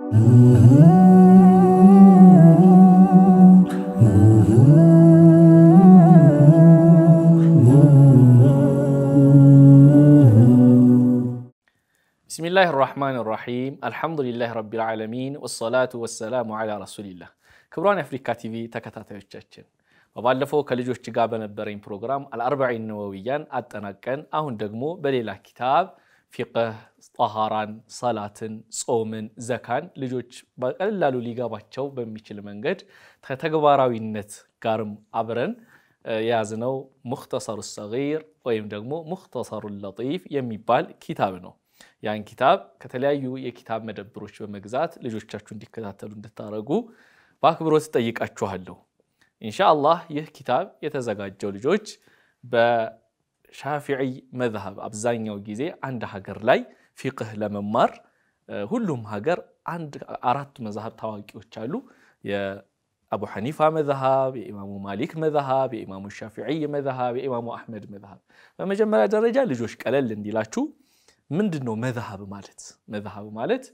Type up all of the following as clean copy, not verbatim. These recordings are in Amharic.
بسم الله الرحمن الرحيم الحمد لله رب العالمين والصلاة والسلام على رسول الله كبران أفريكا تي في تكتاتيوچاچن وبالفو ከልጆች ጋር በነበረኝ ፕሮግራም الأربعين نوويان አጠናቀን አሁን ደግሞ በሌላ ኪታብ ፊቅህ ጣሃራን ሰላትን ጾምን ዘካን ልጆች በቀላሉ ሊጋባቸው በሚችል መንገድ ተግባራዊነት ጋርም አብረን ያዝነው مختصر الصغير ወይም ደግሞ مختصر اللطيف የሚባል ኪታብ ነው ያን ኪታብ ከተለያዩ የኪታብ መደብሮች በመግዛት ልጆቻችሁ እንዲከታተሉ እንድታረጉ በአክብሮት ጠይቃችኋለሁ ኢንሻአላህ ይህ ኪታብ የተዘጋጀው ልጆች በሻፊዒ መዝሐብ አብዛኛው ጊዜ አንድ ሀገር ላይ ፊቅህ ለመማር ሁሉም ሀገር አንድ አራት መዝሐብ ታዋቂዎች አሉ የአቡ ሐኒፋ መዝሐብ የኢማሙ ማሊክ መዝሐብ የኢማሙ ሻፊዒ መዝሐብ የኢማሙ አህመድ መዝሐብ በመጀመሪያ ደረጃ ልጆች ቀለል እንዲላችሁ ምንድነው መዝሐብ ማለት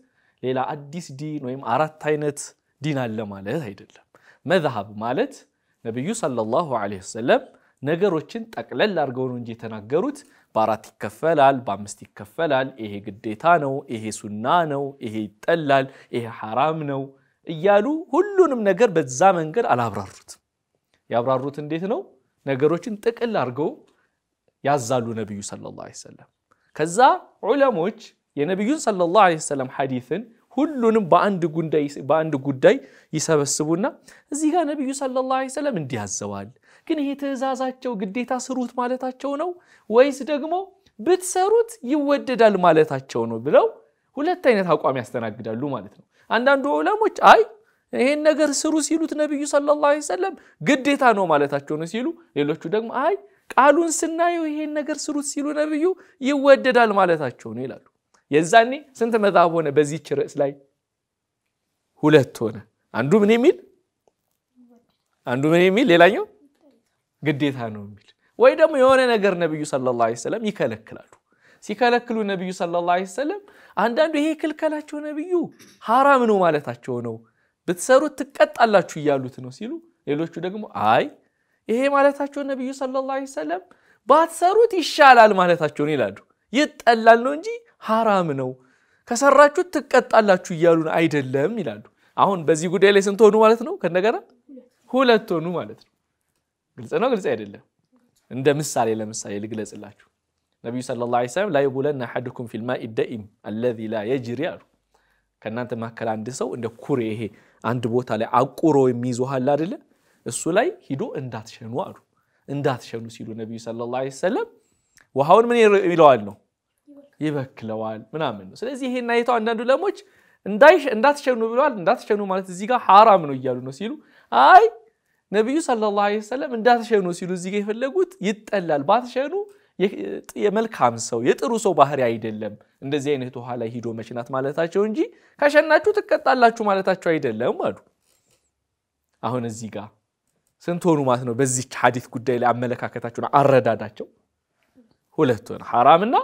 ሌላ አዲስ ዲን ወይም አራት አይነት ዲን አለ ማለት አይደለም መዝሐብ ማለት ነብዩ ሰለላሁ ዐለይሂ ወሰለም ነገሮችን ጠቅለል አድርገው ነው እንጂ ተናገሩት በአራት ይከፈላል በአምስት ይከፈላል ይሄ ግዴታ ነው ይሄ ሱና ነው ይሄ ይጠላል ይሄ حرام ነው እያሉ ሁሉንም ነገር በዛ መንገድ አላብራሩት ያብራሩት እንዴት ነው ነገሮችን ጥቅል አድርገው ያዛሉ ነብዩ ሰለላሁ ዐለይሂ ወሰለም ከዛ ዑለሞች የነብዩን ሰለላሁ ዐለይሂ ወሰለም ሐዲስን ሁሉንም በአንድ ጉዳይ ይሰበስቡና እዚህ ጋር ነብዩ ሰለላሁ ዐለይሂ ወሰለም እንዲያዘዋል ግን ይሄ ተዛዛቸው ግዴታ ስሩት ማለታቸው ነው ወይስ ደግሞ ብትሰሩት ይወደዳል ማለታቸው ነው ብለው ሁለት አይነት አቋም ያስተናግዳሉ ማለት ነው አንዳንዱ ዑለሞች አይ ይሄን ነገር ስሩ ሲሉት ነብዩ ሰለላሁ ዐለይሂ ወሰለም ግዴታ ነው ማለታቸው ነው ሲሉ ሌሎቹ ደግሞ አይ ቃሉን ስናዩ ይሄን ነገር ስሩት ሲሉ ነብዩ ይወደዳል ማለታቸው ነው ይላሉ የዛኔ ስንት መዝሐብ ሆነ በዚህ ርዕስ ላይ ሁለት ሆነ አንዱ ምን የሚል ሌላኛው ግዴታ ነው የሚል ወይ ደግሞ የሆነ ነገር ነብዩ ሰለላሁ ዐለይሂ ወሰለም ይከለክላሉ ሲከለክሉ ነብዩ ሰለላሁ ዐለይሂ ወሰለም አንዳንዱ ይሄ ክልከላቸው ነብዩ حرام ነው ማለታቸው ነው ብትሰሩት ትቀጣላችሁ ይያሉት ነው ሲሉ ሌሎቹ ደግሞ አይ ይሄ ማለታቸው ነብዩ ሰለላሁ ዐለይሂ ወሰለም ባትሰሩት ይሻላል ማለታቸው ነው ይላሉ ይጠላል ነው እንጂ حرام ነው ከሰራችሁ ትቀጣላችሁ ይያሉ አይደለም ይላሉ አሁን በዚህ ጉዳይ ላይ ስንት ሆኑ ማለት ነው ከነገራ ሁለት ሆኑ ማለት ነው ግልጽ አይደለም እንደ ምሳሌ ለምሳሌ ልግለጽላችሁ ነብዩ ሰለላሁ ዐለይሂ ወሰለም لا يبولن احدكم في الماء الدائم الذي لا يجري ከናንተ ማከለ አንድ ሰው እንደ ኩሬ ይሄ አንድ ቦታ ላይ አቁሮ የሚይዙሃል አይደለ እሱ ላይ ሂዶ እንዳትሸኑ ሲሉ ነብዩ ሰለላሁ ዐለይሂ ወሰለም ውሃውን ምን ይለዋል ነው ይበክለዋል ምናምን ነው ስለዚህ ይሄን አይተው አንዳንዱ ለሞች እንዳትሸኑ ብለዋል እንዳትሸኑ ማለት እዚህ ጋር حرام ነው ይያሉ ነው ሲሉ አይ ነብዩ ሰለላሁ ዐለይሂ ወሰለም እንዳትሸኑ ሲሉ እዚህ ጋር ይፈልጉት ይጠላል ባትሸኑ የመልካም ሰው የጥሩ ሰው ባህሪ አይደለም እንደዚህ አይነት ውሃ ላይ ሂዶ መሽናት ማለታቸው እንጂ ከሸናችሁ ትቀጣላችሁ ማለታቸው አይደለም አሉ አሁን እዚህ ጋር ስንት ሆኑ ማለት ነው በዚህ ሐዲስ ጉዳይ ላይ አመለካከታቸውና አረዳዳቸው ሁለት ሆነ حرام እና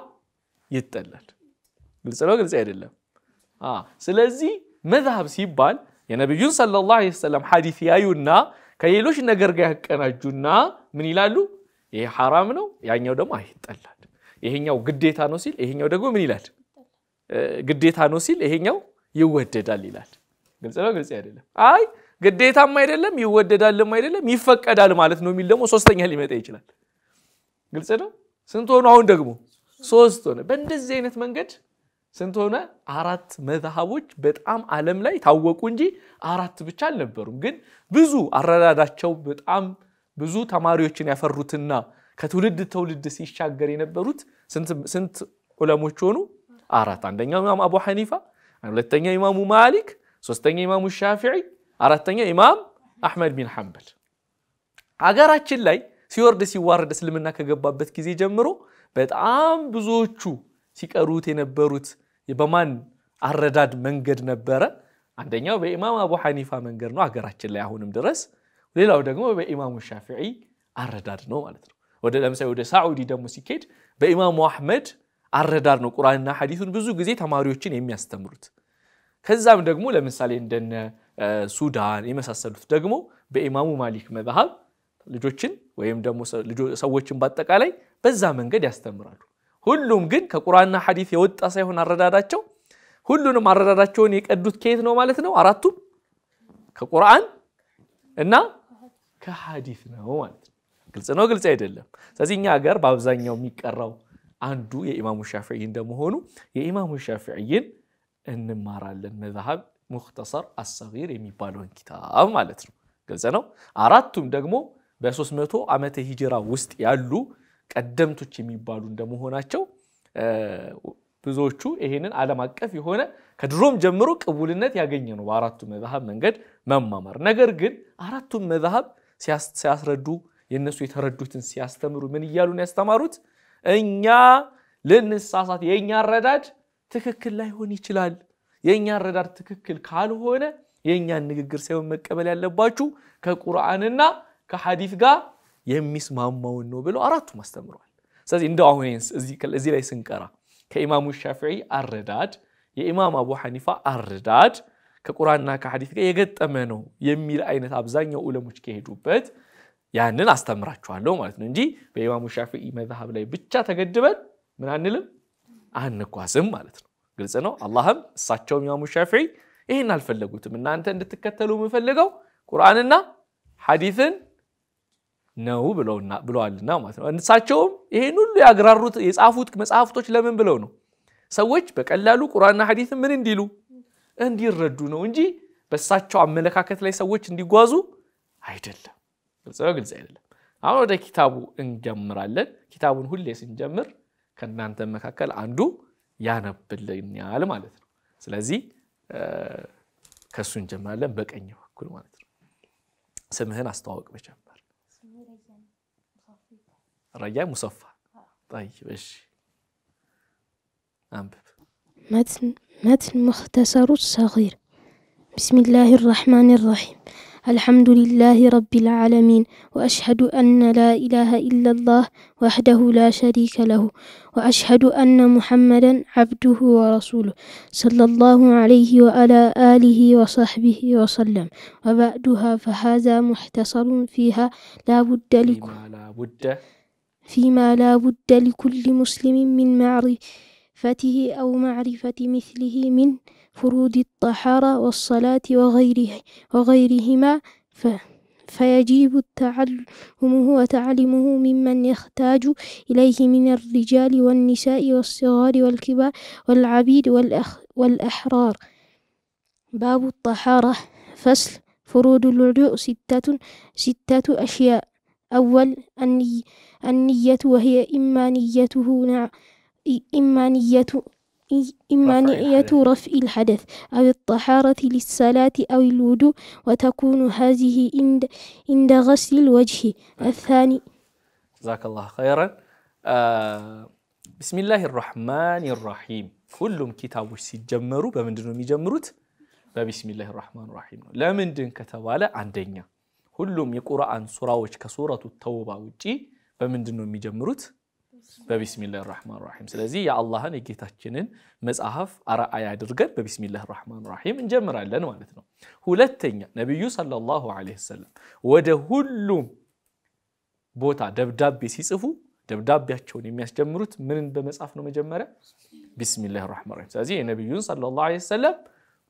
ይጠላል ግልጽ አይደለም ስለዚህ መዝሐብ ሲባል የነብዩን ሰለላሁ ዐለይሂ ወሰለም ሐዲስ ያዩና ከሌሎች ነገር ጋር ያቀናጁና ምን ይላሉ ይሄ حرام ነው ያኛው ደግሞ አይጠላል ይሄኛው ግዴታ ነው ሲል ይሄኛው ደግሞ ምን ይላል ግዴታ ነው ሲል ይሄኛው ይወደዳል ይላል ግልጽ አይደለም አይ ግዴታም አይደለም ይወደዳልም አይደለም ይፈቀዳል ማለት ነው የሚል ደግሞ ሶስተኛ ሊመጣ ይችላል ግልጽ ነው ስንት ሆነ አሁን ደግሞ ሶስት ሆነ በእንደዚህ አይነት መንገድ ስንት ሆነ አራት መዝሐቦች በጣም ዓለም ላይ ታወቁ እንጂ አራት ብቻ አልነበሩም ግን ብዙ አረዳዳቸው በጣም ብዙ ተማሪዎችን ያፈሩትና ከትውልድ ሲሻገር የነበሩት ስንት ዑለሞች ሆኑ አራት አንደኛው ኢማም አቡ ሐኒፋ ሁለተኛው ኢማሙ ማሊክ ሶስተኛው ኢማሙ ሻፊዒ አራተኛው ኢማም አህመድ ቢን ሐንበል አገራችን ላይ ሲዋረድ እስልምና ከገባበት ጊዜ ጀምሮ በጣም ብዙዎቹ ሲቀሩት የነበሩት በማን አረዳድ መንገድ ነበረ አንደኛው በኢማም አቡ ሐኒፋ መንገድ ነው አገራችን ላይ አሁንም ድረስ ሌላው ደግሞ በኢማሙ ሻፊዒ አረዳድ ነው ማለት ነው ለምሳሌ ወደ ሳዑዲ ደግሞ ሲኬድ በኢማሙ አህመድ አረዳድ ነው ቁርአንና ሐዲሱን ብዙ ጊዜ ተማሪዎችን የሚያስተምሩት ከዛም ደግሞ ለምሳሌ እንደነ ሱዳን የመሳሰሉት ደግሞ በኢማሙ ማሊክ መዝሐብ ልጆችን ወይም ደግሞ ሰዎችን በአጠቃላይ በዛ መንገድ ያስተምራሉ ሁሉም ግን ከቁርአንና ሐዲስ የወጣ ሳይሆን አረዳዳቸው ሁሉንም አረዳዳቸውን የቀዱት ከየት ነው ማለት ነው አራቱም ከቁርአን እና ከሐዲስ ነው ማለት ነው ግልጽ ነው ግልጽ አይደለም ስለዚህ እኛ ሀገር በአብዛኛው የሚቀራው አንዱ የኢማሙ ሻፊዒ እንደመሆኑ የኢማሙ ሻፊዒን እንማራለን መዝሐብ ሙኽተሰር አስሰጊር የሚባለውን ኪታብ ማለት ነው ግልጽ ነው አራቱም ደግሞ በ300 ዓመተ ሂጅራ ውስጥ ያሉ ቀደምቶች የሚባሉ እንደመሆናቸው ብዙዎቹ ይሄንን ዓለም አቀፍ የሆነ ከድሮም ጀምሮ ቅቡልነት ያገኘ ነው በአራቱ መዝሐብ መንገድ መማማር ነገር ግን አራቱም መዝሐብ ሲያስረዱ የነሱ የተረዱትን ሲያስተምሩ ምን ይያሉ ነው ያስተማሩት እኛ ለንሳሳት የኛ አረዳድ ትክክል ላይሆን ይችላል የኛ አረዳድ ትክክል ካልሆነ የኛን ንግግር ሳይሆን መቀበል ያለባችሁ ከቁርአንና ከሐዲስ ጋር የሚስማማውን ነው ብለው አራቱም አስተምረዋል ስለዚህ እንደው አሁን እዚህ ላይ ስንቀራ ከኢማሙ ሻፊዒ አረዳድ የኢማም አቡ ሐኒፋ አረዳድ ከቁርአንና ከሐዲስ ጋር የገጠመ ነው የሚል አይነት አብዛኛው ዑለሞች ከሄዱበት ያንን አስተምራችኋለሁ ማለት ነው እንጂ በኢማሙ ሻፊዒ መዝሐብ ላይ ብቻ ተገድበን ምን አንልም አንኳስም ማለት ነው ግልጽ ነው አላህም እሳቸው ኢማሙ ሻፊዒ ይሄን አልፈለጉትም እናንተ እንድትከተሉ የምፈልገው ቁርአንና ሐዲስን ነው ብለዋልና ማለት ነው እሳቸውም ይሄን ሁሉ ያግራሩት የጻፉት መጽሐፍቶች ለምን ብለው ነው ሰዎች በቀላሉ ቁርአንና ሐዲስን ምን እንዲሉ እንዲረዱ ነው እንጂ በእሳቸው አመለካከት ላይ ሰዎች እንዲጓዙ አይደለም ግልጽ አይደለም አሁን ወደ ኪታቡ እንጀምራለን ኪታቡን ሁሌ ስንጀምር ከናንተ መካከል አንዱ ያነብልኛል ማለት ነው ስለዚህ ከሱ እንጀምራለን በቀኝ በኩል ማለት ነው ስምህን አስተዋውቅ መጀመር رجاء مصفى طيب ايش انبب متن مختصر الصغير بسم الله الرحمن الرحيم الحمد لله رب العالمين وأشهد أن لا إله إلا الله وحده لا شريك له وأشهد أن محمدا عبده ورسوله صلى الله عليه وعلى آله وصحبه وسلم وبعدها فهذا مختصر فيما لا بد لكل مسلم من معرفته أو معرفة مثله من فروض الطهارة والصلاة وغيرهما فيجب تعلمه وتعليمه ممن يحتاج إليه من الرجال والنساء والصغار والكبار والعبيد والأحرار باب الطهارة فصل فروض الوضوء ستة أشياء أول النية وهي إمانية رفع الحدث أو الطهارة للصلاة أو الوضوء وتكون هذه عند غسل الوجه الثاني جزاك الله خيرا بسم الله الرحمن الرحيم كلهم كتابوች ሲጀመሩ በመንድነው የሚጀምሩት በبسم الله الرحمن الرحيم ነው ለምንድን ከተባለ አንደኛ ሁሉም የቁርአን ሱራዎች ከሱረቱ ተውባ ውጪ በመንድነው የሚጀምሩት بسم الله الرحمن الرحيم ስለዚህ የአላህን የጌታችንን መጽሐፍ አራአያ አድርገን በبسم الله الرحمن الرحيم እንጀምራለን ማለት ነው ሁለተኛ ነብዩ ሰለላሁ ዐለይሂ ወሰለም ወደ ሁሉም ቦታ ደብዳቤ ሲጽፉ ደብዳቤያቸውን የሚያስጀምሩት ምን በመጽሐፍ ነው መጀመሪያ بسم الله الرحمن الرحيم ስለዚህ የነብዩን ሰለላሁ ዐለይሂ ወሰለም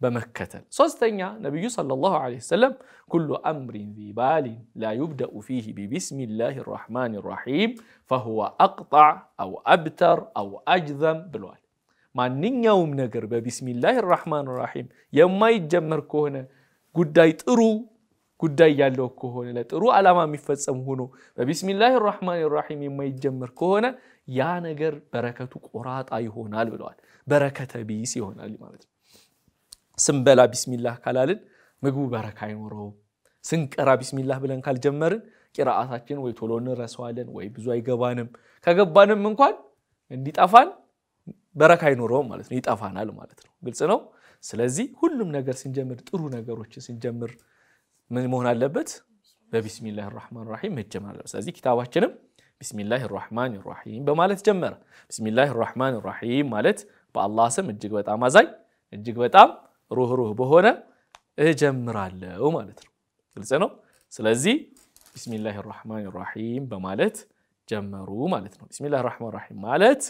በመከተል ሶስተኛ ነብዩ ሰለላሁ ዐለይሂ ወሰለም كل امر ذي بال لا يبدا فيه ببسم الله الرحمن الرحيم فهو اقطع او ابتر او اجذم ብለዋል ማንኛውም ነገር በبسم الله الرحمن الرحيم የማይጀመር ከሆነ ጉዳይ ያለው ከሆነ ለጥሩ ዓላማ የሚፈጸም ሆኖ በبسم الله الرحمن الرحيم የማይጀመር ከሆነ ያ ነገር በረከቱ ቆራጣ ይሆናል ብለዋል በረከተ ቢስ ይሆናል ማለት ነው ስንበላ ቢስሚላህ ካላልን ምግቡ በረካ አይኖረው ስንቀራ ቢስሚላህ ብለን ካልጀመርን ቂራአታችን ወይ ቶሎ እንረሳዋለን ወይ ብዙ አይገባንም ከገባንም እንኳን እንዲጣፋን በረካ አይኖረው ማለት ነው ይጣፋናል ማለት ነው ግልጽ ነው ስለዚህ ሁሉም ነገር ስንጀምር ጥሩ ነገሮችን ስንጀምር ምን መሆን አለበት በቢስሚላህ الرحمن الرحيم መጀመር አለበት ስለዚህ ኪታባችንም ቢስሚላህ الرحمن الرحيم በማለት ጀመረ ቢስሚላህ الرحمن الرحيم ማለት በአላህ ስም እጅግ በጣም አዛኝ እጅግ በጣም ሩህ በሆነ እጀምራለሁ ማለት ነው ግልጽ ነው ስለዚህ ቢስሚላሂር ረህማኒር ረሂም በማለት ጀመሩ ማለት ነው ቢስሚላሂር ረህማኒር ረሂም ማለት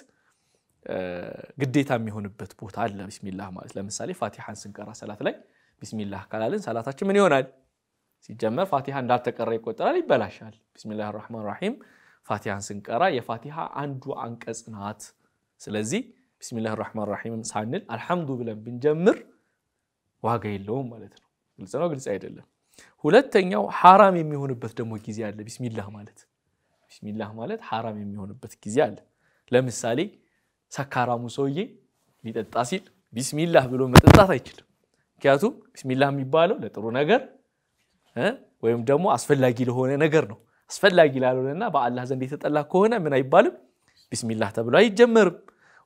ግዴታ የሚሆንበት ቦታ አለ ቢስሚላህ ማለት ለምሳሌ ፋቲሃን ስንቀራ ሰላት ላይ ቢስሚላህ ካላልን ሰላታችን ምን ይሆናል ሲጀመር ፋቲሃ እንዳልተቀራ ይቆጠራል ይበላሻል ቢስሚላሂር ረህማኒር ረሂም ፋቲሃን ስንቀራ የፋቲሃ አንዱ አንቀጽ ናት ስለዚህ ቢስሚላሂር ረህማኒር ረሂም ሳንል አልሐምዱ ብለን ብንጀምር ዋጋ የለውም ማለት ነው ግልጽ ነው ግልጽ አይደለም ሁለተኛው حرام የሚሆንበት ደግሞ ጊዜ አለ ቢስሚላህ ማለት حرام የሚሆንበት ጊዜ አለ ለምሳሌ ሰካራሙ ሰውዬ ሊጠጣ ሲል ቢስሚላህ ብሎ መጠጣት አይችልም ምክንያቱም ቢስሚላህ የሚባለው ለጥሩ ነገር ወይም ደግሞ አስፈላጊ ለሆነ ነገር ነው አስፈላጊ ላልሆነና በአላህ ዘንድ የተጠላ ከሆነ ምን አይባልም ቢስሚላህ ተብሎ አይጀመርም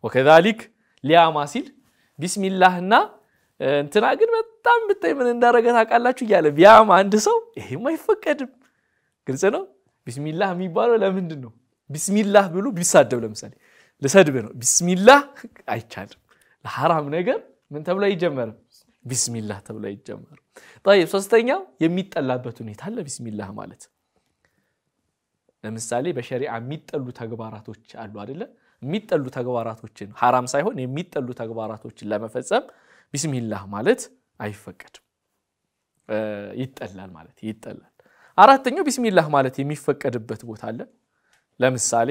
وكذلك ሊያማ ሲል ቢስሚላህና እንትና ግን በጣም ብታይ ምን እንዳረገ ታውቃላችሁ ይያለ ቢያማ አንድ ሰው ይሄም አይፈቀድም ግልጽ ነው ቢስሚላህ የሚባለው ለምንድን ነው ቢስሚላህ ብሎ ቢሳደብ ለምሳሌ ለሰድብ ነው ቢስሚላህ አይቻልም ለሐራም ነገር ምን ተብሎ አይጀመርም ቢስሚላህ ተብሎ አይጀመርም طيب ሶስተኛው የሚጠላበት ሁኔታ አለ ቢስሚላህ ማለት ለምሳሌ በሸሪዓ የሚጠሉ ተግባራቶች አሉ አይደለ የሚጠሉ ተግባራቶችን حرام ሳይሆን የሚጠሉ ተግባራቶችን ለመፈጸም ቢስሚላህ ማለት አይፈቀድም ይጠላል ማለት ይጠላል አራተኛው ቢስሚላህ ማለት የሚፈቀድበት ቦታ አለ ለምሳሌ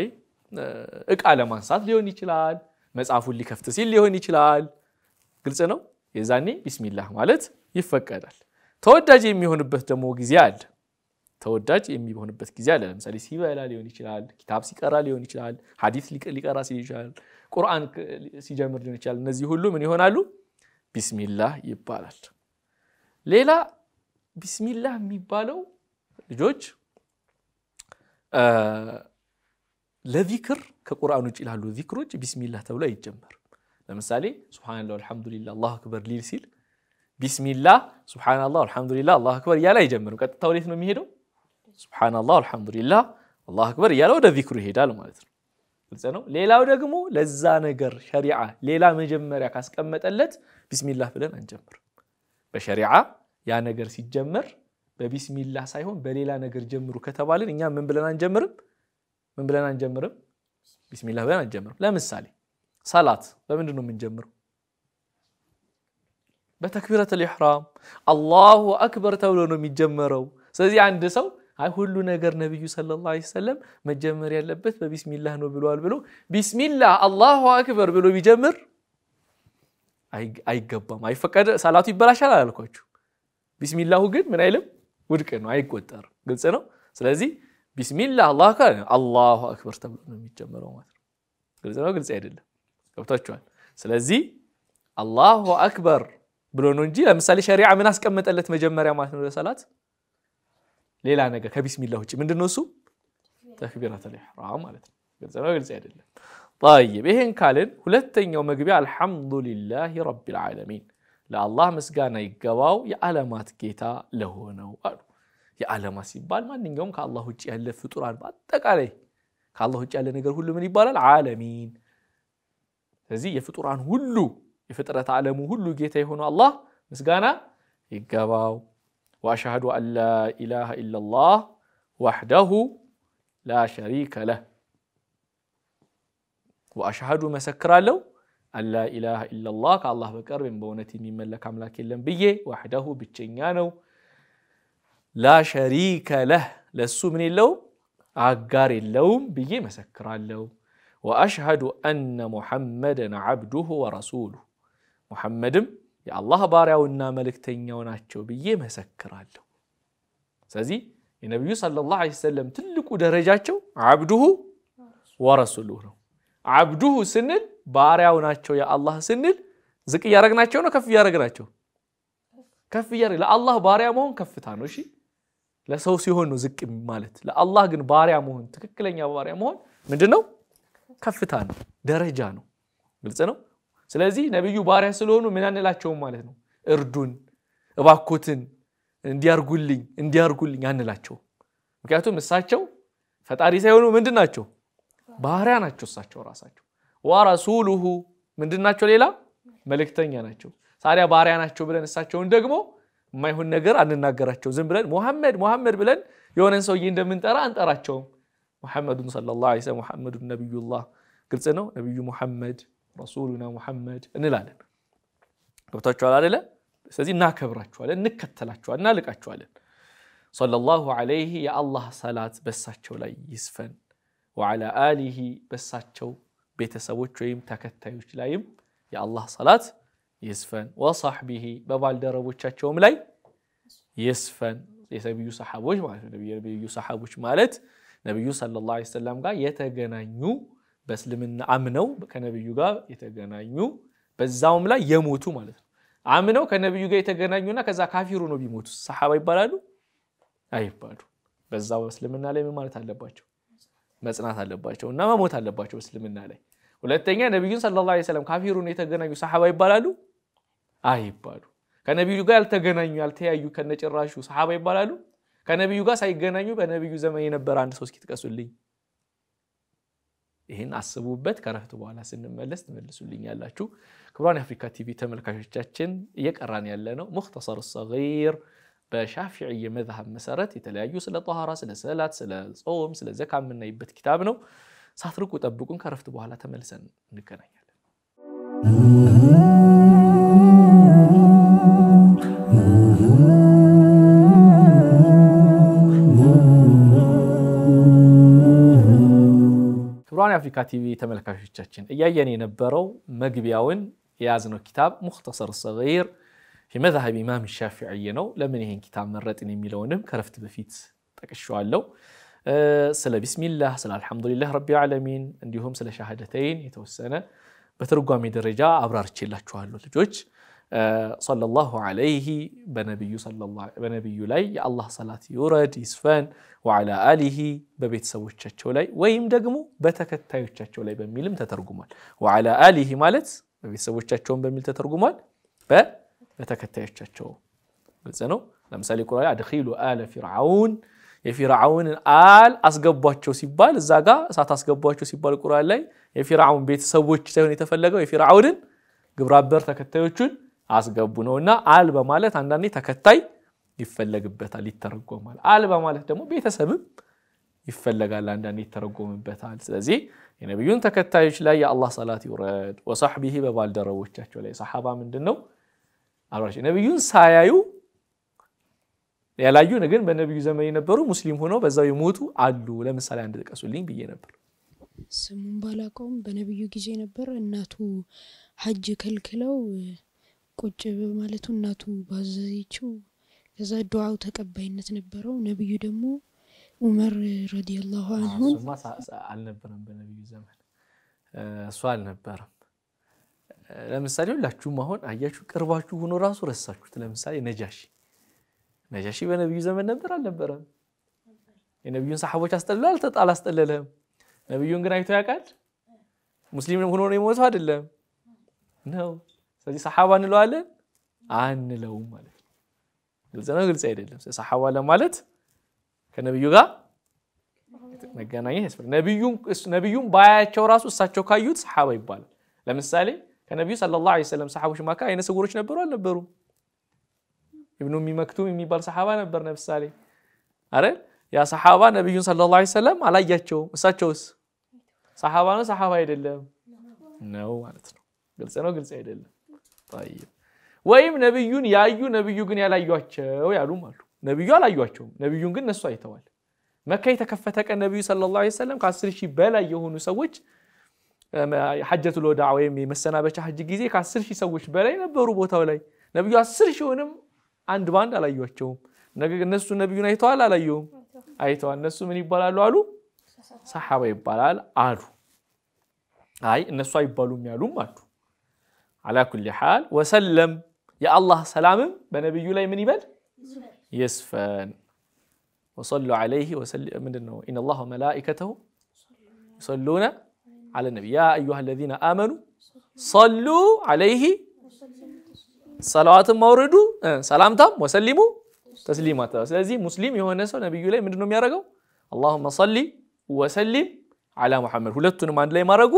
እቃ ለማንሳት ሊሆን ይችላል መጽሐፉን ሊከፍት ሲል ሊሆን ይችላል ግልጽ ነው የዛኔ ቢስሚላህ ማለት ይፈቀዳል ተወዳጅ የሚሆንበት ደግሞ ጊዜ አለ ተወዳጅ የሚሆንበት ጊዜ አለ ለምሳሌ ሲበላ ሊሆን ይችላል ኪታብ ሲቀራ ሊሆን ይችላል ሐዲስ ሊቀራ ይችላል ቁርአን ሲጀምር ሊሆን ይችላል እነዚህ ሁሉ ምን ይሆናሉ ቢስሚላህ ይባላል ሌላ ቢስሚላህ የሚባለው ልጆች ለዚክር ከቁርአን ውጪ ያሉ ዚክሮች ቢስሚላህ ተብሎ አይጀመርም ለምሳሌ ሱብሃንአላህ ወልሐምዱሊላህ አላሁ አክበር ሊል ሲል ቢስሚላህ ሱብሃንአላህ ወልሐምዱሊላህ አላሁ አክበር ያለ አይጀምርም ቀጥታ ወዴት ነው የሚሄደው ሱብሃንአላህ ወልሐምዱሊላህ አላሁ አክበር ያለ ወደ ዚክሩ ይሄዳል ማለት ነው ግልጽ ነው ሌላው ደግሞ ለዛ ነገር ሸሪዓ ሌላ መጀመሪያ ካስቀመጠለት ቢስሚላህ ብለን አንጀምር በሸሪዓ ያ ነገር ሲጀመር በቢስሚላህ ሳይሆን በሌላ ነገር ጀምሩ ከተባልን እኛ ምን ብለን አንጀምርም ቢስሚላህ ብለን አንጀምርም ለምሳሌ ሰላት በምንድን ነው የምንጀምረው በተክቢረቱል ኢህራም አላሁ አክበር ተብሎ ነው የሚጀመረው ስለዚህ አንድ ሰው አይ ሁሉ ነገር ነብዩ ሰለላሁ ዐለይሂ ወሰለም መጀመር ያለበት በቢስሚላህ ነው ብለዋል ብሎ ቢስሚላህ አላሁ አክበር ብሎ ቢጀምር አይገባም አይፈቀድ ሰላቱ ይበላሻል አላልኳችሁ ቢስሚላሁ ግን ምን አይልም ውድቅ ነው አይቆጠርም ግልጽ ነው ስለዚህ ቢስሚላህ አላሁ አክበር ተብሎ ነው የሚጀመረው ማለት ነው ግልጽ ነው ግልጽ አይደለም ገብታችኋል ስለዚህ አላሁ አክበር ብሎ ነው እንጂ ለምሳሌ ሸሪዓ ምን አስቀመጠለት መጀመሪያ ማለት ነው ለሰላት ሌላ ነገር ከቢስሚላህ ውጪ ምንድነው እሱ ተክቢረቱል ኢህራም ማለት ነው ግልጽ ነው ግልጽ አይደለም طيب ይሄን ካልን ሁለተኛው መግቢያ አልহামዱሊላሂ ረቢል ዓለሚን ለአላህ ምስጋና ይገባው የዓለማት ጌታ ለሆነው አሉ የዓለማት ሲባል ማንኛውም ከአላህ ውጪ ያለ ፍጡራን በአጠቃላይ ከአላህ ውጪ ያለ ነገር ሁሉ ምን ይባላል ዓለሚን ስለዚህ የፍጡራን ሁሉ የፍጥረት ዓለሙ ሁሉ ጌታ የሆነው አላህ ምስጋና ይገባው واشهد ان لا اله الا الله وحده لا شريك له واشهد مسكرالو ان لا اله الا الله كالله بقر بእውነት የሚመለክ አምላክ የለም ብዬ وحده ብቸኛ ነው لا شريك له ለሱ ምን የለው አጋር የለውም ብዬ መሰክራለሁ واشهد ان محمدا عبده ورسوله محمدም የአላህ ባሪያውና መልእክተኛው ናቸው ብዬ መሰክራለሁ ስለዚህ የነብዩ ሰለላሁ ዐለይሂ ወሰለም ትልቁ ደረጃቸው عبده ورسوله ነው عبده ስንል ባሪያው ናቸው የአላህ ስንል ዝቅ ያረግናቸው ነው ከፍ ያረግናቸው ከፍ ያረግ ለአላህ ባሪያ መሆን ከፍታ ነው እሺ ለሰው ሲሆን ነው ዝቅ ማለት ለአላህ ግን ባሪያ መሆን ትክክለኛ ባሪያ መሆን ምንድነው ከፍታ ነው ደረጃ ነው ግልጽ ነው ስለዚህ ነብዩ ባሪያ ስለሆኑ ምን አንላቸው ማለት ነው እርዱን እባኮትን እንዲያርጉልኝ አንላቸው ምክንያቱም እሳቸው ፈጣሪ ሳይሆኑ ምንድናቸው ባሪያ ናቸው እሳቸው ራሳቸው ወራሱሉሁ ምንድናቸው ሌላ መልእክተኛ ናቸው ታዲያ ባሪያ ናቸው ብለን እሳቸውን ደግሞ የማይሆን ነገር አንናገራቸው ዝም ብለን ሙሐመድ ብለን የሆነን ሰውዬ እንደምንጠራ አንጠራቸውም ሙሐመዱን ሰለላሁ ዐለይሂ ወሰለም ሙሐመዱን ነብዩላህ ግልጽ ነው ነብዩ ሙሐመድ ረሱሉና ሙሐመድ እንላለን ገብታችኋል አይደለ ስለዚህ እናከብራቸዋለን እንከተላቸዋለን እናልቃቸዋለን ሰለላሁ ዐለይሂ የአላህ ሰላት በሳቸው ላይ ይስፈን وعلى آله በሳቸው ቤተሰቦች ወይም ተከታዮች ላይም የአላህ ሰላት ይስፈን وصحبه በባልደረቦቻቸውም ላይ ይስፈን የነብዩ ሰሃቦች ማለት ነው ነብዩ ሰሃቦች ማለት ነብዩ ሰለላሁ ዐለይሂ ወሰለም ጋር የተገናኙ በእስልምና አምነው ከነብዩ ጋር የተገናኙ በዛውም ላይ የሞቱ ማለት ነው አምነው ከነብዩ ጋር የተገናኙና ከዛ ካፊሩ ነው ቢሞቱ ሰሃባ ይባላሉ አይባሉ በዛው እስልምና ላይ ምን ማለት አለባቸው መጽናት አለባቸው እና መሞት አለባቸው እስልምና ላይ ሁለተኛ ነብዩን ሰለላሁ ዐለይሂ ወሰለም ካፊሩን የተገናኙ ሰሃባ ይባላሉ አይባሉ ከነብዩ ጋር ያልተገናኙ ያልተያዩ ከነጭራሹ ሰሃባ ይባላሉ ከነብዩ ጋር ሳይገናኙ በነብዩ ዘመን የነበረ አንድ ሰው እስኪ ተቀሱልኝ ይሄን አስቡበት ከረፍት በኋላ ስንመለስ ተመልሱልኝ ያላችሁ ክብራን አፍሪካ ቲቪ ተመልካቾቻችን እየቀራን ያለ ነው ሙኽተሰር الصغير በሻፊዒ መዝሐብ መሰረት የተለያዩ ስለ ጧሃራ ስለ ሰላት ስለ ጾም ስለ ዘካ የምናይበት ኪታብ ነው ሳትርቁ ጠብቁን ከረፍት በኋላ ተመልሰን እንገናኛለን ክብራን አፍሪካ ቲቪ ተመልካቾቻችን እያየን የነበረው መግቢያውን የያዝነው ኪታብ ሙኽተሰር الصغير في مذهب امام الشافعي ነው ለምን ይሄን ኪታብ መረጥን የሚለውንም ከረፍት በፊት ተቀሽዋለሁ ስለ ቢስሚላህ ስለ አልহামዱሊላህ ረቢል ዓለሚን እንዲሁም ስለ ሻሃደተይን የተወሰነ በትርጓሜ ደረጃ አብራርቼላችኋለሁ ልጆች ሰለላሁ ዐለይሂ በነብዩ ላይ የአላህ ሰላት ይውረድ ይስፈን وعلى آله በቤተሰቦቻቸው ላይ ወይም ደግሞ በተከታዮቻቸው ላይ በሚልም ተተርጉሟል وعلى آله ማለት በቤተሰቦቻቸው በሚል ተተርጉሟል በተከታዮቻቸው ግልጽ ነው ለምሳሌ ቁርአን አድኺሉ አለ ፍርዓውን የፍርዓውን አል አስገቧቸው ሲባል እዛ ጋር እሳት አስገቧቸው ሲባል ቁርአን ላይ የፍርዓውን ቤተሰቦች ሳይሆን የተፈለገው የፍርዓውን ግብረአበር ተከታዮቹን አስገቡ ነውና አል በማለት አንዳንዴ ተከታይ ይፈለግበታል ይተረጎማል አል በማለት ደግሞ ቤተሰብም ይፈለጋል አንዳንዴ ይተረጎምበታል ስለዚህ የነብዩን ተከታዮች ላይ የአላህ ሰላት ይውረድ ወصحبه በባልደረቦቻቸው ላይ ሰሃባ ምንድነው አብራሽ ነብዩን ሳያዩ ያላዩ ግን በነብዩ ዘመን የነበሩ ሙስሊም ሆነው በዛው ይሞቱ አሉ ለምሳሌ አንድ ተቀሱልኝ ብዬ ነበር ስሙን ባላቀውም በነብዩ ጊዜ ነበር እናቱ ሐጅ ከልክለው ቁጭ በማለቱ እናቱ ባዘዘችው ከዛ ዱዓው ተቀባይነት ነበረው ነብዩ ደግሞ ዑመር ረዲየላሁ ዐንሁ አልነበረም በነብዩ ዘመን እሱ አልነበረም ለምሳሌ ሁላችሁም አሁን አያችሁ ቅርባችሁ ሆኖ ራሱ ረሳችሁት ለምሳሌ ነጃሺ በነብዩ ዘመን ነበር አልነበረም የነብዩን ሰሃቦች አስጠልላል አላስጠለለም ነብዩን ግን አይቶ ያውቃል ሙስሊም ሆኖ ነው የሞተው አይደለም ነው ስለዚህ ሰሃባ እንለዋለን አንለውም ማለት ግልጽ አይደለም ሰሃባ ለማለት ከነብዩ ጋር መገናኘት ያስፈልጋል ነብዩን ባያቸው ራሱ እሳቸው ካዩት ሰሃባ ይባላል ለምሳሌ ከነብዩ ሰለላሁ ዐለይሂ ወሰለም ሰሃቦች ማካ አይነ ስጉሮች ነበሩ አልነበሩ ኢብኑ መክቱም የሚባል ሰሃባ ነበር ለምሳሌ አይደል ያ ሰሃባ ነብዩን ሰለላሁ ዐለይሂ ወሰለም አላያቸው እሳቸውስ ሰሃባ ነው ሰሃባ አይደለም ነው ማለት ነው ግልጽ አይደለም طيب ወይም ነብዩን ያዩ ነብዩ ግን ያላዩአቸው ያሉም አሉ ነብዩ አላዩአቸው ነብዩን ግን እነሱ አይተዋል መካ የተከፈተ ቀን ነብዩ ሰለላሁ ዐለይሂ ወሰለም ከ10,000 በላይ የሆኑ ሰዎች ሐጀቱል ወዳዕ ወይም የመሰናበቻ ሐጅ ጊዜ ከ10,000 ሰዎች በላይ ነበሩ ቦታው ላይ ነብዩ 10,000ንም አንድ ባንድ አላዩአቸውም እነሱ ነብዩን አይተዋል አላዩም አይተዋል እነሱ ምን ይባላሉ አሉ ሰሃባ ይባላል አሉ አይ እነሱ አይባሉም ያሉም አሉ على كل حال وسلم يا الله سلام بنبي لا من يبل يسفن وصلوا عليه وسلم منه ان الله وملائكته يصلون على النبي يا ايها الذين امنوا صلوا عليه صلوات موردوا سلامتم وسلموا تسليمات ስለዚህ ሙስሊም የሆነ ሰው ነብዩ ላይ ምንድነው የሚያደርገው اللهم صل وسلم على محمد ሁለቱንም አንድ ላይ ማድረጉ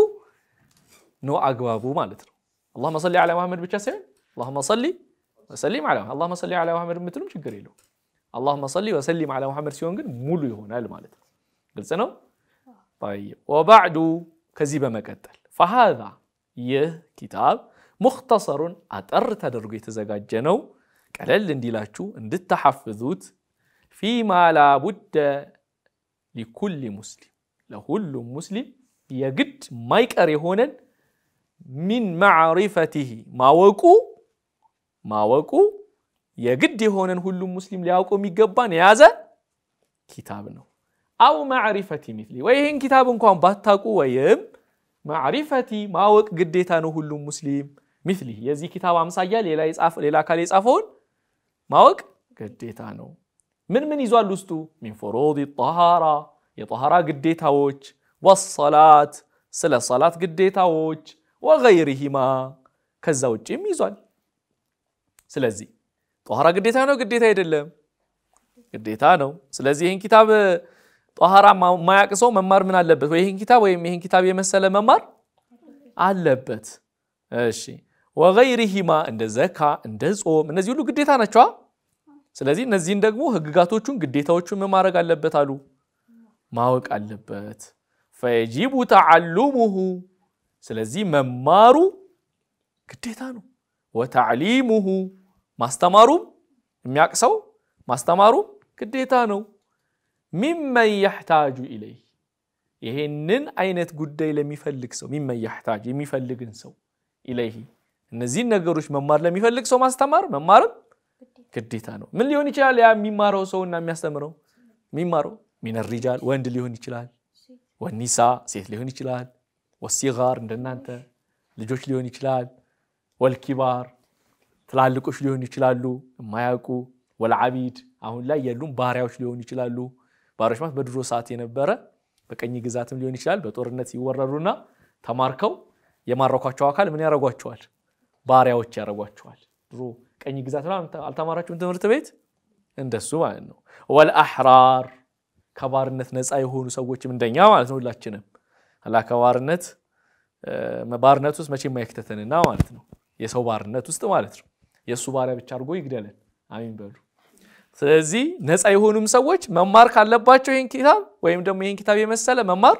ነው አግባቡ ማለት ነው اللهم صل على محمد ብቻ ሳይሆን اللهم صل وسلم على اللهم صل على محمد ምትሉም ችግር የለው اللهم صل وسلم على محمد ሲሆን ግን ሙሉ ይሆናል ማለት ነው ግልጽ ነው طيب وبعد ከዚህ በመቀጠል فهذا ይህ ኪታብ مختصر አጠር ተደርጎ የተዘጋጀ ነው ቀለል እንዲላችሁ እንድትሐፍዙት فيما لا بد لكل مسلم ለሁሉ ሙስሊም የግድ ማይቀር የሆነን من معرفته ማወቁ የግድ የሆነን ሁሉ ሙስሊም ሊያውቀው የሚገባን የያዘ ኪታብ ነው አው معرفتي مثلي ወይን ኪታብ እንኳን ባታቁ ወይም معرفتي ማወቅ ግዴታ ነው ሁሉ ሙስሊም مثلي የዚህ ኪታብ አምሳያ ሌላ ካለ የጻፈውን ማወቅ ግዴታ ነው ምን ይዟል ውስጡ من فروض الطهارة የطهارة ግዴታዎች والصلاة ስለ ሶላት ግዴታዎች وغيرهما ከዛ ውጪም ይዟል ስለዚህ طهارة ግዴታ ነው ግዴታ አይደለም ግዴታ ነው ስለዚህ ይሄን ኪታብ طهارة ማያቅሰው መማር ምን አለበት ወይ ይሄን ኪታብ ወይም ይሄን ኪታብ የመሰለ መማር አለበት እሺ وغيرهما እንደ ዘካ እንደ ጾም እነዚህ ሁሉ ግዴታ ናቸው ስለዚህ እነዚህን ደግሞ ህግጋቶቹን ግዴታዎቹን መማረግ አለበት አሉ ማወቅ አለበት فيجب تعلمه ስለዚህ መማሩ ግዴታ ነው وتعليمه ማስተማሩ የሚያቅሰው ማስተማሩ ግዴታ ነው ممن يحتاج إليه ይሄንን አይነት ጉዳይ ለሚፈልግ ሰው ممن يحتاج የሚፈልግን ሰው إليه እነዚህን ነገሮች መማር ለሚፈልግ ሰው ማስተማር መማርም ግዴታ ነው ምን ሊሆን ይችላል ያ የሚማረው ሰውና የሚያስተምረው የሚማረው من الرجال ወንድ ሊሆን ይችላል والنساء ሴት ሊሆን ይችላል والصغار እንደናንተ ልጆች ሊሆን ይችላል والكبار ትላልቆች ሊሆን ይችላሉ የማያውቁ والعبيد አሁን ላይ የሉም ባሪያዎች ሊሆን ይችላሉ ባሪያዎች ማለት በድሮ ሰዓት የነበረ በቀኝ ግዛትም ሊሆን ይችላል በጦርነት ይወረሩና ተማርከው የማረኳቸው አካል ምን ያረጋቸዋል ባሪያዎች ያረጋቸዋል ድሮ ቀኝ ግዛት ላይ አልተማራችሁም ትምህርት ቤት እንደሱ ማለት ነው والأحرار ከባርነት ነፃ የሆኑ ሰዎችም እንደኛ ማለት ነው ሁላችንም አላህ ከባርነት ውስጥ መቼም ማይከተተንና ማለት ነው የሰው ባርነት ውስጥ ማለት ነው የሱ ባሪያ ብቻ አድርጎ ይግደለን አሜን በሉ ስለዚህ ነፃ የሆኑም ሰዎች መማር ካለባቸው ይሄን ኪታብ ወይም ደግሞ ይሄን ኪታብ የመሰለ መማር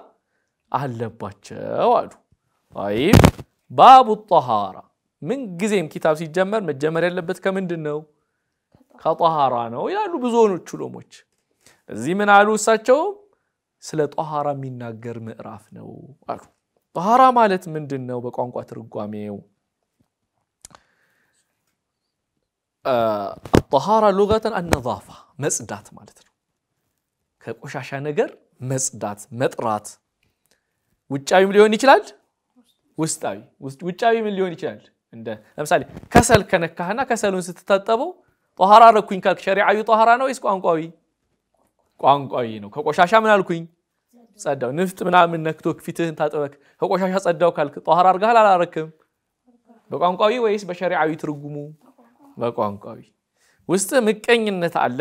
አለባቸው አሉ طيب باب الطهارة من ጊዜም ኪታብ ሲጀመር መጀመር ያለበት ከምንድነው ከطهارة ነው ይላሉ ብዙዎቹ ዑለሞች እዚህ ምን አሉ እሳቸው ስለ طهارة የሚናገር ምዕራፍ ነው አሉ طهارة ማለት ምንድነው በቋንቋ ትርጓሜው الطهارة لغة النظافة መጽዳት ማለት ነው ከቆሻሻ ነገር መጽዳት መጥራት ውጫዊም ሊሆን ይችላል ውጫዊ ምን ሊሆን ይችላል እንደ ለምሳሌ ከሰል ከነካህና ከሰሉን ስትታጠበው طهارة ረኩኝ ካልክ ሸሪዓዊ طهارة ነው ወይስ ቋንቋዊ ነው ከቆሻሻ ምን አልኩኝ ጸዳው ንፍጥ ምናምን ነክቶ ፊትህን ታጠበክ ከቆሻሻ ጸዳው ካልክ طهارة አርጋሃል አላረክም በቋንቋዊ ወይስ በሸሪዓዊ ትርጉሙ በቋንቋዊ ውስጥ ምቀኝነት አለ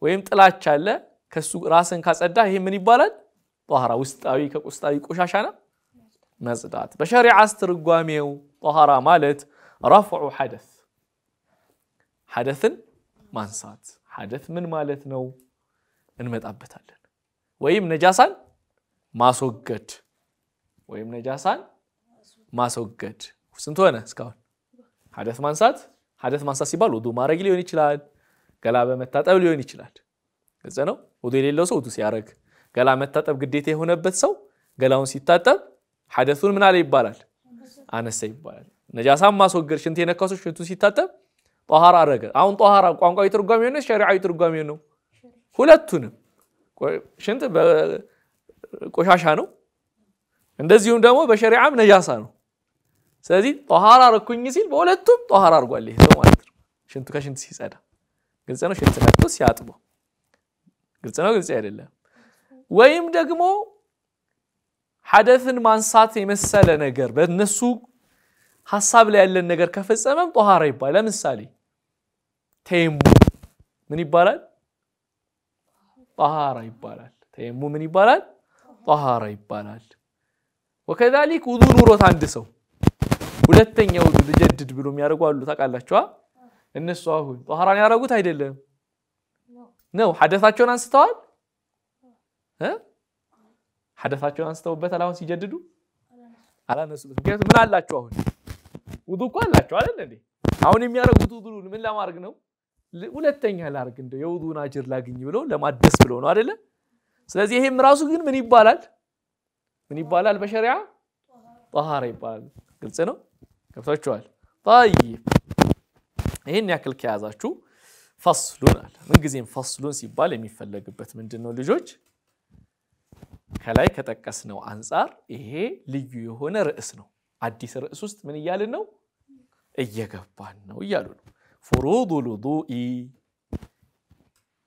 ወይም ጥላቻ አለ ከሱ ራስን ካጸዳ ይሄ ምን ይባላል طهارة ውስጣዊ ከቁስጣዊ ቆሻሻና መጽዳት በሸሪዓ አስተርጓሜው طهارة ማለት رفع حدثን ማንሳት حدث ምን ማለት ነው እንመጣበታለን ወይም ነጃሳን ማስወገድ ስንት ሆነ እስካሁን حدث ማንሳት ሲባል ውዱ ማድረግ ሊሆን ይችላል ገላ በመታጠብ ሊሆን ይችላል ግልጽ ነው ውዱ የሌለው ሰው ውዱ ሲያረግ ገላ መታጠብ ግዴታ የሆነበት ሰው ገላውን ሲታጠብ حدثን ምን አለ ይባላል አነሳ ይባላል ነጃሳን ማስወገድ ሽንት የነካው ሰው ሽንቱ ሲታጠብ طهارة አረገ አሁን طهارة ቋንቋዊ ትርጓሜው ነው ሸሪዓዊ ትርጓሜው ነው ሁለቱንም ሽንት በቆሻሻ ነው እንደዚሁም ደግሞ በሸሪዓም ነጃሳ ነው ስለዚህ طهارة ረኩኝ ሲል በሁለቱም طهارة አርጓል ይሄ ሰው ማለት ነው ሽንቱ ከሽንት ሲጸዳ ግልጽ ነው ሽንት ነክቶ ሲያጥቡ ግልጽ ነው ግልጽ አይደለም ወይም ደግሞ حدثን ማንሳት የመሰለ ነገር በእነሱ ሐሳብ ላይ ያለ ነገር ከፈጸመም طهارة ይባላል ለምሳሌ ተይሙ ምን ይባላል طهارة ይባላል ተይሙ ምን ይባላል طهارة ይባላል وكذلك ውዱ ኑሮት አንድ ሰው ሁለተኛ ውዱ ልጀድድ ብሎ የሚያደርጉ አሉ ታውቃላችሁ እነሱ አሁን ጧሃራን ያደረጉት አይደለም ነው ሐደሳቸውን አንስተዋል ሐደሳቸውን አንስተውበታል አሁን ሲጀድዱ አላነሱበት ምክንያቱም ምን አላችሁ አሁን ውዱ እኮ አላችሁ አይደል እንዴ አሁን የሚያደርጉት ውዱ ምን ለማድረግ ነው ሁለተኛ ላርግ እንደው የውዱን አጅር ላግኝ ብለው ለማደስ ብለው ነው አይደል ስለዚህ ይሄም ራሱ ግን ምን ይባላል በሸሪዓ ጧሃራ ይባላል ግልጽ ነው ከፍታችኋል طيب ይሄን ያክል ከያዛችሁ ፈስሉን አለ ምን ጊዜም ፈስሉን ሲባል የሚፈለግበት ምንድነው ልጆች ከላይ ከጠቀስነው አንፃር ይሄ ልዩ የሆነ ርዕስ ነው አዲስ ርዕስ ውስጥ ምን ይያልን ነው እየገባን ነው ይያሉ ነው ፍሩዱል ውዱኢ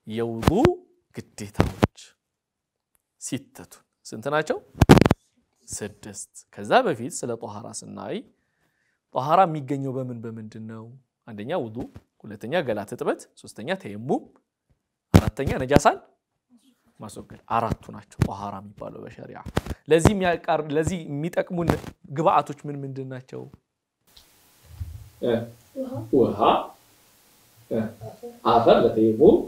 የውዱ ግዴታዎች ሲተቱ ስንት ናቸው 6 ከዛ በፊት ስለ ጧሃራ ስናይ ጧሃራ የሚገኘው በምንድነው አንደኛ ውዱ ሁለተኛ ገላ ትጥበት ሶስተኛ ተየሙም አራተኛ ነጃሳን ማስወገድ አራቱ ናቸው ጧሃራ የሚባለው በሸሪዓ ለዚህ የሚጠቅሙን ግብአቶች ምን ናቸው ውሃ አፈር ለተየሙም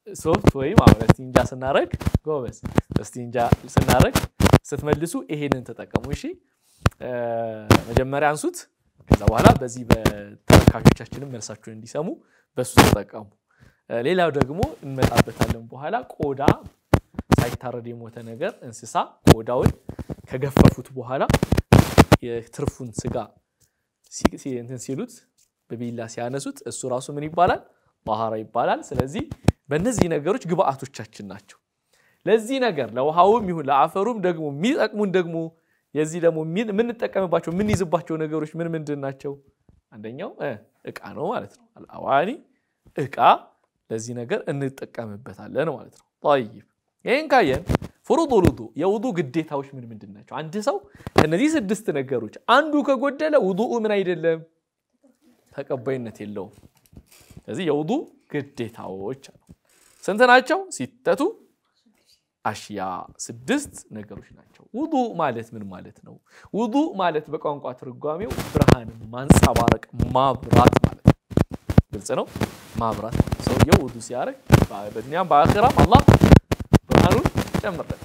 ሶፍት ወይ ማለት እስቲንጃ ስናረግ ጎበዝ እስቲንጃ ስናረግ ስትመልሱ ይሄንን ተጠቀሙ እሺ መጀመሪያ አንሱት ከዛ በኋላ በዚህ በተካካቾቻችንን መልሳችሁን እንዲሰሙ በሱ ተጠቀሙ ሌላው ደግሞ እንመጣበታለን በኋላ ቆዳ ሳይታረድ የሞተ ነገር እንስሳ ቆዳውን ከገፈፉት በኋላ የትርፉን ስጋ ሲሉት በቢላ ሲያነሱት እሱ ራሱ ምን ይባላል ጧሃራ ይባላል ስለዚህ በእነዚህ ነገሮች ግብአቶቻችን ናቸው ለዚህ ነገር ለውሃውም ይሁን ለአፈሩም ደግሞ የሚጠቅሙን ደግሞ የዚህ ደግሞ ምን ተጠቀምባቸው ምን ይዝባቸው ነገሮች ምንድን ናቸው አንደኛው እቃ ነው ማለት ነው አልአዋኒ እቃ ለዚህ ነገር እንጠቀምበታለን ማለት ነው طيب ይሄን ካየን ፍሩዱል ውዱ የውዱ ግዴታዎች ምንድን ናቸው አንድ ሰው ከነዚህ 6 ነገሮች አንዱ ከጎደለ ውዱኡ ምን አይደለም ተቀባይነት የለውም ስለዚህ የውዱ ግዴታዎች አሉ ስንት ናቸው ሲተቱ አሽያ 6 ነገሮች ናቸው ውዱ ማለት ምን ማለት ነው ውዱ ማለት በቋንቋ ትርጓሜው ብርሃን ማንጸባረቅ ማብራት ማለት ነው ግልጽ ነው ማብራት ሰው የውዱ ሲያረግ በዱንያም በአኺራም አላህ ብርሃኑን ጨምረለት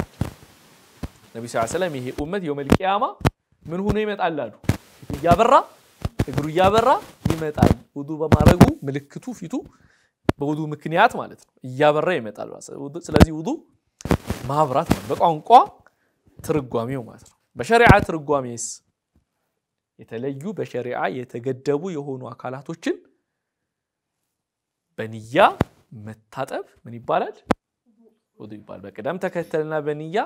ነብዩ ሰለላሁ ዐለይሂ ወሰለም ይሄ ኡመት የውመል ቂያማ ምን ሆኖ ይመጣል አሉ ያበራ እግሩ ያበራ ይመጣል ውዱ በማረጉ ምልክቱ ፊቱ በውዱ ምክንያት ማለት ነው ያበራ ይመጣል ስለዚህ ውዱ ማብራት ነው በቋንቋ ትርጓሜው ማለት ነው በሸሪዓ ትርጓሜስ የተለዩ በሸሪዓ የተገደቡ የሆኑ አካላቶችን በንያ መታጠብ ምን ይባላል ውዱ ይባላል በቀደም ተከተልና በንያ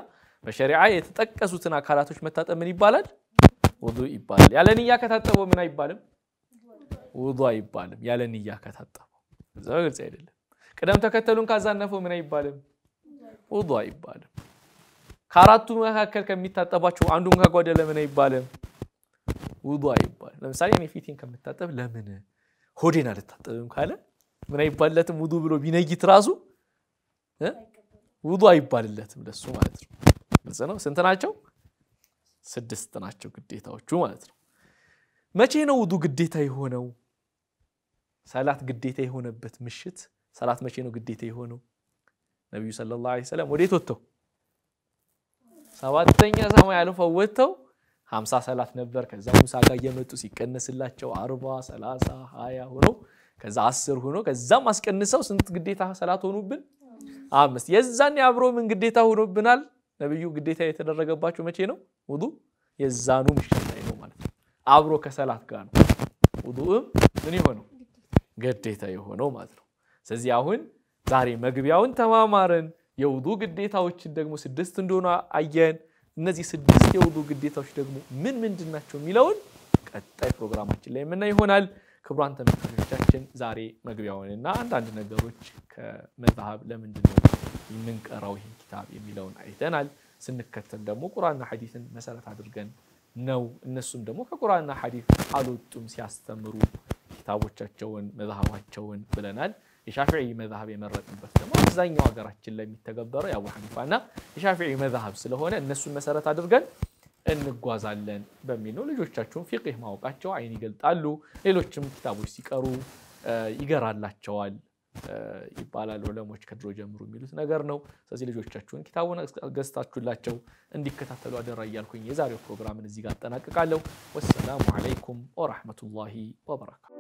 በሸሪዓ የተጠቀሱትን አካላቶች መታጠብ ምን ይባላል ውዱ ይባላል ያለ ንያ ከታጠበው ምን አይባልም ውዱ አይባልም ያለ ንያ ከታጠበው እዛው ግልጽ አይደለም ቀደም ተከተሉን ካዛነፈው ምን አይባልም ውዱ አይባልም ከአራቱ መካከል ከሚታጠባቸው አንዱን ከጓደለ ምን አይባልም ውዱ አይባልም ለምሳሌ እኔ ፊቴን ከምታጠብ ለምን ሆዴን አልታጠብም ካለ ምን አይባልለትም ውዱ ብሎ ቢነይት ራሱ ውዱ አይባልለትም ለሱ ማለት ነው ግልጽ ነው ስንት ናቸው 6 ናቸው ግዴታዎቹ ማለት ነው መቼ ነው ውዱ ግዴታ የሆነው ሰላት ግዴታ የሆነበት ምሽት ሰላት መቼ ነው ግዴታ የሆነው ነብዩ ሰለላሁ ዐለይሂ ወሰለም ወዴት ወጥተው 7ኛ ሰማይ አልፈው ወጥተው 50 ሰላት ነበር ከዛ ሙሳ ጋር እየመጡ ሲቀነስላቸው 40 30 20 ሆኖ ከዛ 10 ሆኖ ከዛም አስቀንሰው ስንት ግዴታ ሰላት ሆኑብን 5 የዛን ያብሮ ምን ግዴታ ሆኖብናል ነብዩ ግዴታ የተደረገባቸው መቼ ነው ውዱ የዛኑ ምሽት ላይ ነው ማለት ነው አብሮ ከሰላት ጋር ነው ውዱም ምን ይሆነው ግዴታ የሆነው ማለት ነው ስለዚህ አሁን ዛሬ መግቢያውን ተማማረን የውዱ ግዴታዎችን ደግሞ 6 እንደሆነ አየን እነዚህ 6 የውዱ ግዴታዎች ደግሞ ምንድን ናቸው የሚለውን ቀጣይ ፕሮግራማችን ላይ ምን ይሆናል ክብራን ተመልካቾቻችን ዛሬ መግቢያውንና አንዳንድ ነገሮች ከመዝሐብ ለምንድን ነው የምንቀራው ይሄን ኪታብ የሚለውን አይተናል ስንከተል ደግሞ ቁርአንና ሐዲስን መሰረት አድርገን ነው እነሱም ደግሞ ከቁርአንና ሐዲስ አልወጡም ሲያስተምሩ ኪታቦቻቸውን መዝሐባቸውን ብለናል የሻፊዒ መዝሐብ የመረጥንበት ደግሞ አብዛኛው ሀገራችን ላይ የሚተገበረው የአቡ ሐኒፋና የሻፊዒ መዝሐብ ስለሆነ እነሱን መሰረት አድርገን እንጓዛለን በሚል ነው። ልጆቻችሁን ፊቅህ ማወቃቸው አይን ይገልጣሉ፣ ሌሎችም ኪታቦች ሲቀሩ ይገራላቸዋል ይባላል ዑለሞች ከድሮ ጀምሮ የሚሉት ነገር ነው። ስለዚህ ልጆቻችሁን ኪታቡን ገዝታችሁላቸው እንዲከታተሉ አደራ እያልኩኝ የዛሬው ፕሮግራምን እዚህ ጋር አጠናቅቃለሁ። ወሰላሙ አለይኩም ወራህመቱላሂ ወበረካቱ።